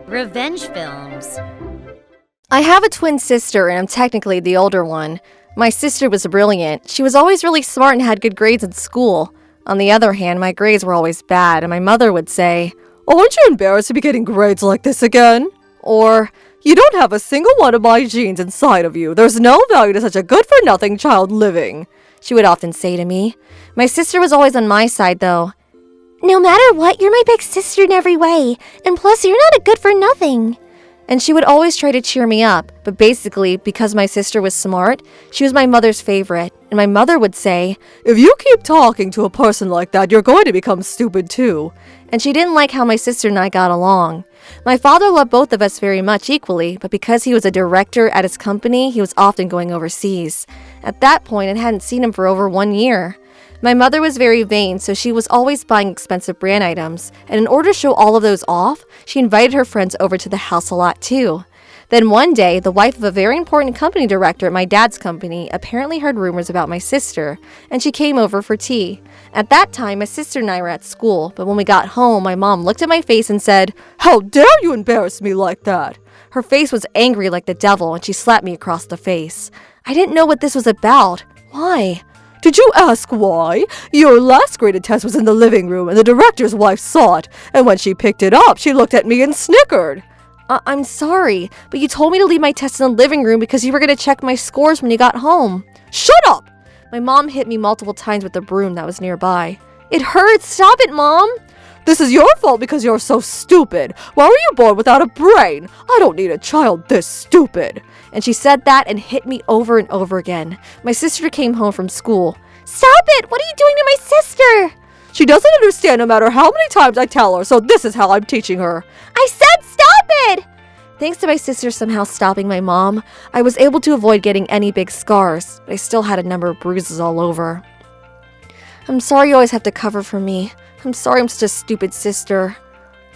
Revenge films. I have a twin sister, and I'm technically the older one. My sister was brilliant. She was always really smart and had good grades in school. On the other hand, my grades were always bad, and my mother would say, "Aren't you embarrassed to be getting grades like this again?" Or, "You don't have a single one of my genes inside of you. There's no value to such a good-for-nothing child living," she would often say to me. My sister was always on my side, though. "No matter what, you're my big sister in every way. And plus, you're not a good-for-nothing." And she would always try to cheer me up, but basically, because my sister was smart, she was my mother's favorite. And my mother would say, "If you keep talking to a person like that, you're going to become stupid too." And she didn't like how my sister and I got along. My father loved both of us very much equally, but because he was a director at his company, he was often going overseas. At that point, I hadn't seen him for over 1 year. My mother was very vain, so she was always buying expensive brand items, and in order to show all of those off, she invited her friends over to the house a lot too. Then one day, the wife of a very important company director at my dad's company apparently heard rumors about my sister, and she came over for tea. At that time, my sister and I were at school, but when we got home, my mom looked at my face and said, "How dare you embarrass me like that?" Her face was angry like the devil, and she slapped me across the face. I didn't know what this was about. Why? "Did you ask why? Your last graded test was in the living room, and the director's wife saw it, and when she picked it up, she looked at me and snickered." I'm sorry, but you told me to leave my test in the living room because you were going to check my scores when you got home." "Shut up!" My mom hit me multiple times with the broom that was nearby. "It hurts! Stop it, Mom!" "This is your fault because you're so stupid. Why were you born without a brain? I don't need a child this stupid." And she said that and hit me over and over again. My sister came home from school. "Stop it! What are you doing to my sister?" "She doesn't understand no matter how many times I tell her, so this is how I'm teaching her." "I said stop it!" Thanks to my sister somehow stopping my mom, I was able to avoid getting any big scars, but I still had a number of bruises all over. I'm sorry you always have to cover for me. I'm sorry I'm such a stupid sister.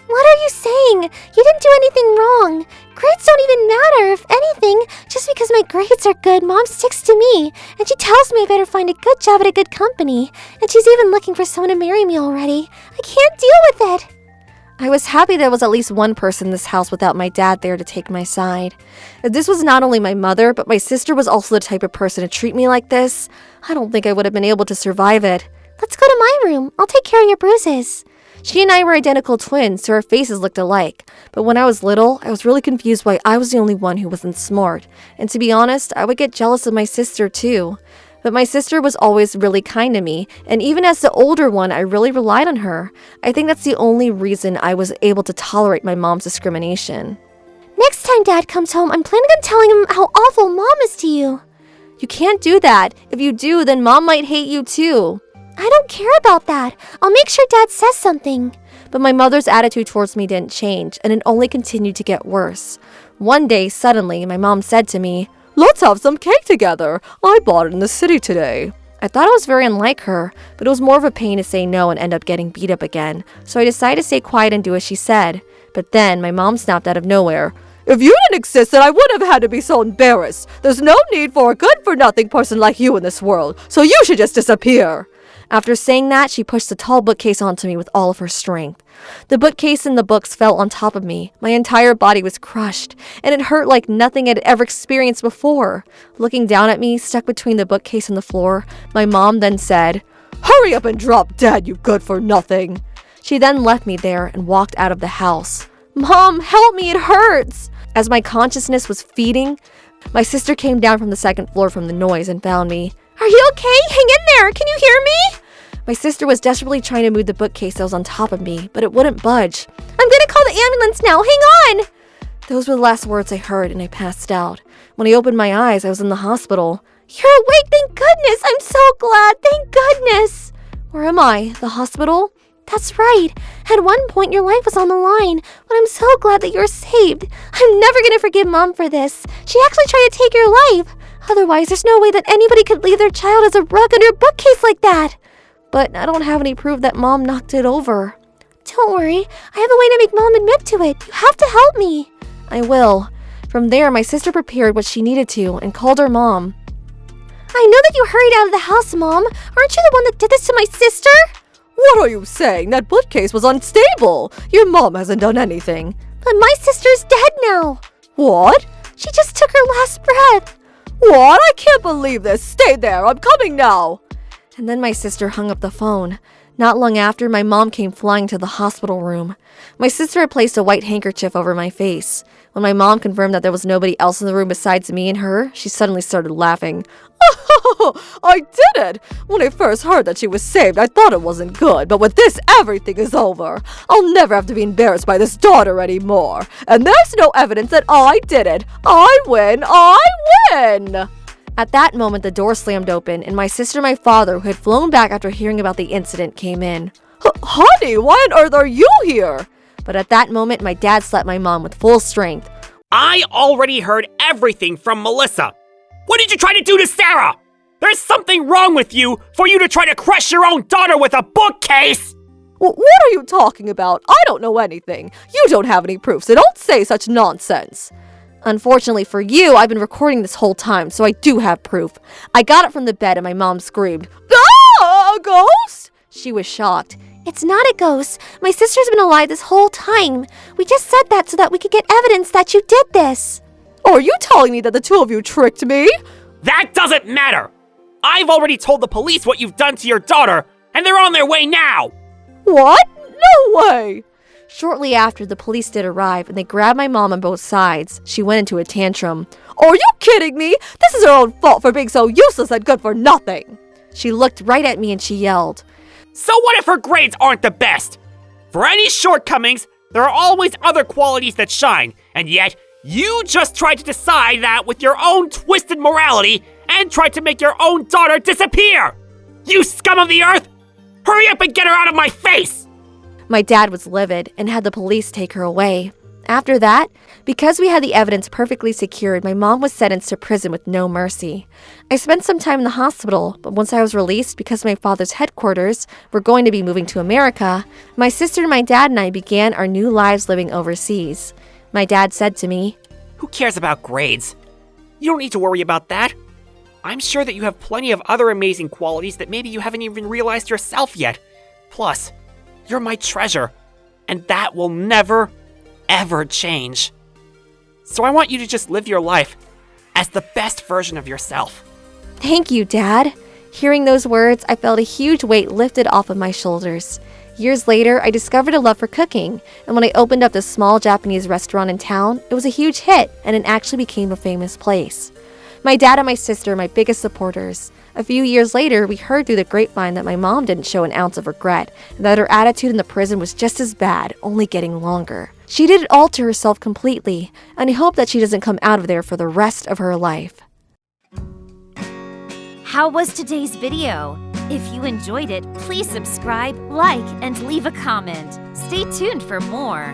"What are you saying? You didn't do anything wrong. Grades don't even matter. If anything, just because my grades are good, Mom sticks to me, and she tells me I better find a good job at a good company, and she's even looking for someone to marry me already. I can't deal with it." I was happy there was at least one person in this house without my dad there to take my side. If this was not only my mother, but my sister was also the type of person to treat me like this, I don't think I would have been able to survive it. "Let's go to my room. I'll take care of your bruises." She and I were identical twins, so our faces looked alike. But when I was little, I was really confused why I was the only one who wasn't smart. And to be honest, I would get jealous of my sister too. But my sister was always really kind to me, and even as the older one, I really relied on her. I think that's the only reason I was able to tolerate my mom's discrimination. "Next time Dad comes home, I'm planning on telling him how awful Mom is to you." You can't do that. If you do, then Mom might hate you too. "I don't care about that. I'll make sure Dad says something." But my mother's attitude towards me didn't change, and it only continued to get worse. One day, suddenly, my mom said to me, "Let's have some cake together. I bought it in the city today." I thought it was very unlike her, but it was more of a pain to say no and end up getting beat up again, so I decided to stay quiet and do as she said. But then, my mom snapped out of nowhere, "If you didn't exist, then I wouldn't have had to be so embarrassed. There's no need for a good-for-nothing person like you in this world, so you should just disappear." After saying that, she pushed the tall bookcase onto me with all of her strength. The bookcase and the books fell on top of me. My entire body was crushed, and it hurt like nothing I'd ever experienced before. Looking down at me, stuck between the bookcase and the floor, my mom then said, "Hurry up and drop dead, you good-for-nothing." She then left me there and walked out of the house. "Mom, help me, it hurts!" As my consciousness was fading, my sister came down from the second floor from the noise and found me. "Are you okay? Hang in there! Can you hear me?" My sister was desperately trying to move the bookcase that was on top of me, but it wouldn't budge. "I'm gonna call the ambulance now! Hang on!" Those were the last words I heard, and I passed out. When I opened my eyes, I was in the hospital. "You're awake! Thank goodness! I'm so glad! Thank goodness!" Where am I? The hospital? "That's right. At one point, your life was on the line, but I'm so glad that you're saved. I'm never gonna forgive Mom for this. She actually tried to take your life. Otherwise, there's no way that anybody could leave their child as a rug under a bookcase like that." But I don't have any proof that Mom knocked it over. "Don't worry. I have a way to make Mom admit to it. You have to help me." I will. From there, my sister prepared what she needed to and called her mom. "I know that you hurried out of the house, Mom. Aren't you the one that did this to my sister?" What are you saying? That bookcase was unstable. Your mom hasn't done anything. But my sister's dead now. What? She just took her last breath. What? I can't believe this. Stay there. I'm coming now. And then my sister hung up the phone. Not long after, my mom came flying to the hospital room. My sister had placed a white handkerchief over my face. When my mom confirmed that there was nobody else in the room besides me and her, she suddenly started laughing. Oh, I did it! When I first heard that she was saved, I thought it wasn't good, but with this, everything is over. I'll never have to be embarrassed by this daughter anymore. And there's no evidence that I did it. I win! I win! At that moment, the door slammed open, and my sister and my father, who had flown back after hearing about the incident, came in. Honey, why on earth are you here? But at that moment, my dad slapped my mom with full strength. I already heard everything from Melissa. What did you try to do to Sarah? There's something wrong with you for you to try to crush your own daughter with a bookcase! What are you talking about? I don't know anything. You don't have any proof, so don't say such nonsense. Unfortunately for you, I've been recording this whole time, so I do have proof. I got it from the bed and my mom screamed, "Ah, a ghost?" She was shocked. It's not a ghost. My sister's been alive this whole time. We just said that so that we could get evidence that you did this. Are you telling me that the two of you tricked me? That doesn't matter! I've already told the police what you've done to your daughter, and they're on their way now! What? No way! Shortly after, the police did arrive, and they grabbed my mom on both sides. She went into a tantrum. Are you kidding me? This is her own fault for being so useless and good for nothing. She looked right at me and she yelled, So what if her grades aren't the best? For any shortcomings, there are always other qualities that shine, and yet you just tried to decide that with your own twisted morality and tried to make your own daughter disappear! You scum of the earth! Hurry up and get her out of my face! My dad was livid and had the police take her away. After that, because we had the evidence perfectly secured, my mom was sentenced to prison with no mercy. I spent some time in the hospital, but once I was released because my father's headquarters were going to be moving to America, my sister, my dad, and I began our new lives living overseas. My dad said to me, Who cares about grades? You don't need to worry about that. I'm sure that you have plenty of other amazing qualities that maybe you haven't even realized yourself yet. Plus, you're my treasure, and that will never, ever change. So I want you to just live your life as the best version of yourself. Thank you, Dad. Hearing those words, I felt a huge weight lifted off of my shoulders. Years later, I discovered a love for cooking, and when I opened up this small Japanese restaurant in town, it was a huge hit, and it actually became a famous place. My dad and my sister are my biggest supporters. A few years later, we heard through the grapevine that my mom didn't show an ounce of regret, and that her attitude in the prison was just as bad, only getting longer. She did it all to herself completely, and I hope that she doesn't come out of there for the rest of her life. How was today's video? If you enjoyed it, please subscribe, like, and leave a comment. Stay tuned for more.